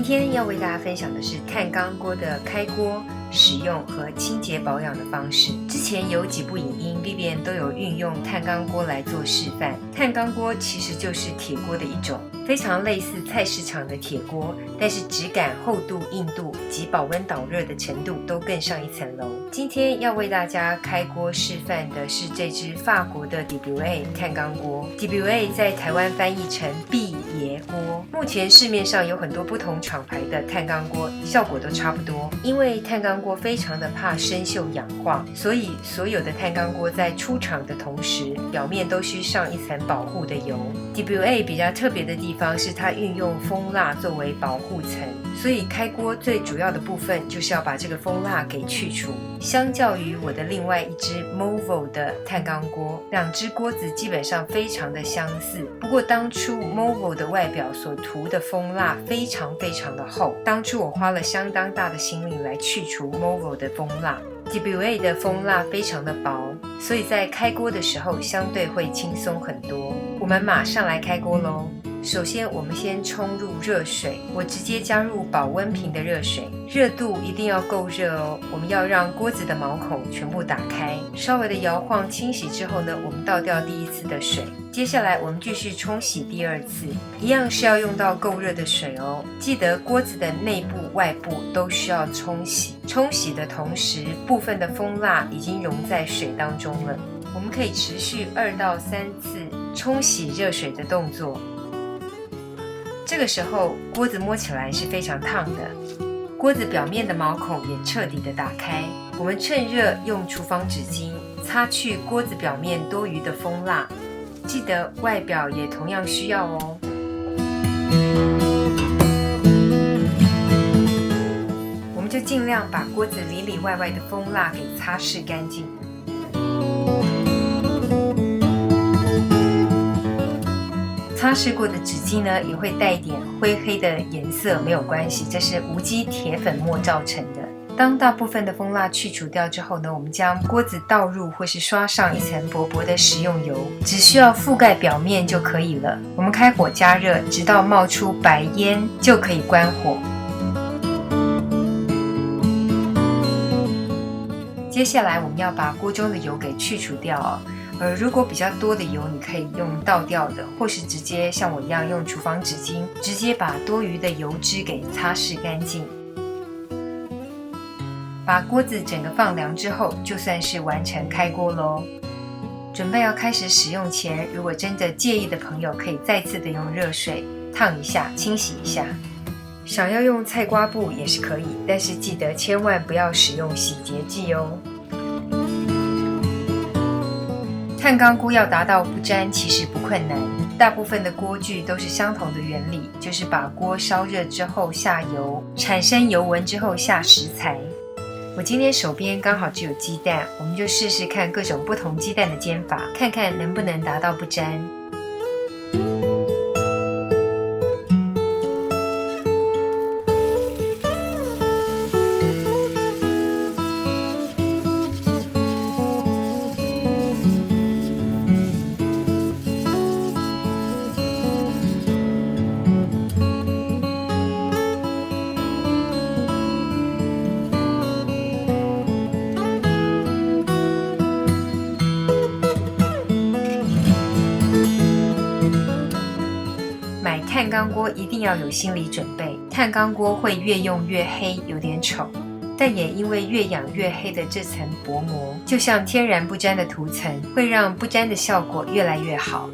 天要为大家分享的是碳钢锅的开锅、使用和清洁保养的方式。之前有几部影音 Vivian 都有运用碳钢锅来做示范。碳钢锅其实就是铁锅的一种，非常类似菜市场的铁锅，但是质感、厚度、硬度及保温导热的程度都更上一层楼。今天要为大家开锅示范的是这只法国的 DBA 碳钢锅。DBA 在台湾翻译成毕爷锅。目前市面上有很多不同厂牌的碳钢锅，效果都差不多。因为碳钢锅非常的怕生锈氧化，所以所有的碳钢锅在出厂的同时，表面都需上一层保护的油。DBA 比较特别的地方是它运用蜂蜡作为保护层，所以开锅最主要的部分就是要把这个蜂蜡给去除。相较于我的另外一只 Movo 的碳钢锅，两只锅子基本上非常的相似，不过当初 Movo 的外表所涂的蜂蜡非常的厚，当初我花了相当大的心力来去除 Movo 的蜂蜡。DBA 的蜂蜡非常的薄，所以在开锅的时候相对会轻松很多。我们马上来开锅咯。首先我们先冲入热水，我直接加入保温瓶的热水，热度一定要够热哦。我们要让锅子的毛孔全部打开，稍微的摇晃清洗之后呢，我们倒掉第一次的水。接下来我们继续冲洗第二次，一样是要用到够热的水哦。记得锅子的内部外部都需要冲洗，冲洗的同时部分的蜂蜡已经溶在水当中了。我们可以持续2到3次冲洗热水的动作。这个时候锅子摸起来是非常烫的，锅子表面的毛孔也彻底的打开。我们趁热用厨房纸巾擦去锅子表面多余的蜂蜡，记得外表也同样需要哦。我们就尽量把锅子里里外外的蜂蜡给擦拭干净。擦拭过的纸巾呢，也会带一点灰黑的颜色，没有关系，这是无机铁粉末造成的。当大部分的蜂蜡去除掉之后呢，我们将锅子倒入或是刷上一层薄薄的食用油，只需要覆盖表面就可以了。我们开火加热，直到冒出白烟就可以关火。接下来我们要把锅中的油给去除掉哦。如果比较多的油，你可以用倒掉的，或是直接像我一样用厨房纸巾，直接把多余的油脂给擦拭干净。把锅子整个放凉之后，就算是完成开锅咯。准备要开始使用前，如果真的介意的朋友，可以再次的用热水烫一下，清洗一下。想要用菜瓜布也是可以，但是记得千万不要使用洗洁剂哦。碳钢锅要达到不粘其实不困难，大部分的锅具都是相同的原理，就是把锅烧热之后下油，产生油纹之后下食材。我今天手边刚好只有鸡蛋，我们就试试看各种不同鸡蛋的煎法，看看能不能达到不粘。买碳钢锅一定要有心理准备，碳钢锅会越用越黑，有点丑，但也因为越养越黑的这层薄膜，就像天然不粘的涂层，会让不粘的效果越来越好。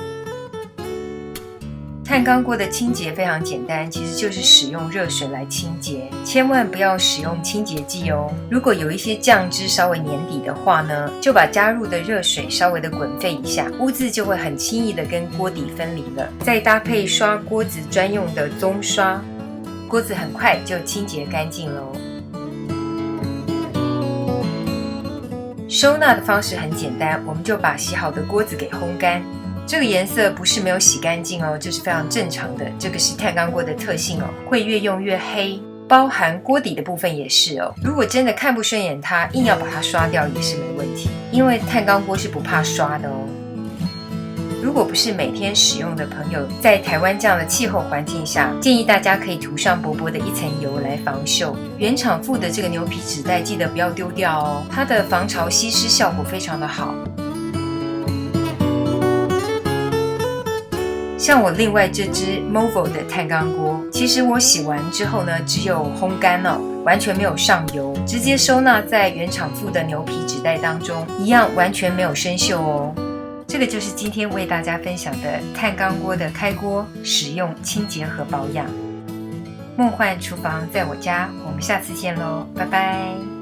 碳钢锅的清洁非常简单，其实就是使用热水来清洁，千万不要使用清洁剂哦。如果有一些酱汁稍微黏底的话呢，就把加入的热水稍微的滚沸一下，污渍就会很轻易的跟锅底分离了。再搭配刷锅子专用的棕刷，锅子很快就清洁干净喽。收纳的方式很简单，我们就把洗好的锅子给烘干。这个颜色不是没有洗干净哦，这是非常正常的，这个是碳钢锅的特性哦，会越用越黑，包含锅底的部分也是哦。如果真的看不顺眼它，硬要把它刷掉也是没问题，因为碳钢锅是不怕刷的哦。如果不是每天使用的朋友，在台湾这样的气候环境下，建议大家可以涂上薄薄的一层油来防锈。原厂附的这个牛皮纸袋记得不要丢掉哦，它的防潮吸湿效果非常的好。像我另外这只 Movo 的碳钢锅，其实我洗完之后呢，只有烘干了，完全没有上油，直接收纳在原厂附的牛皮纸袋当中，一样完全没有生锈哦。这个就是今天为大家分享的碳钢锅的开锅、使用、清洁和保养。梦幻厨房在我家，我们下次见喽，拜拜。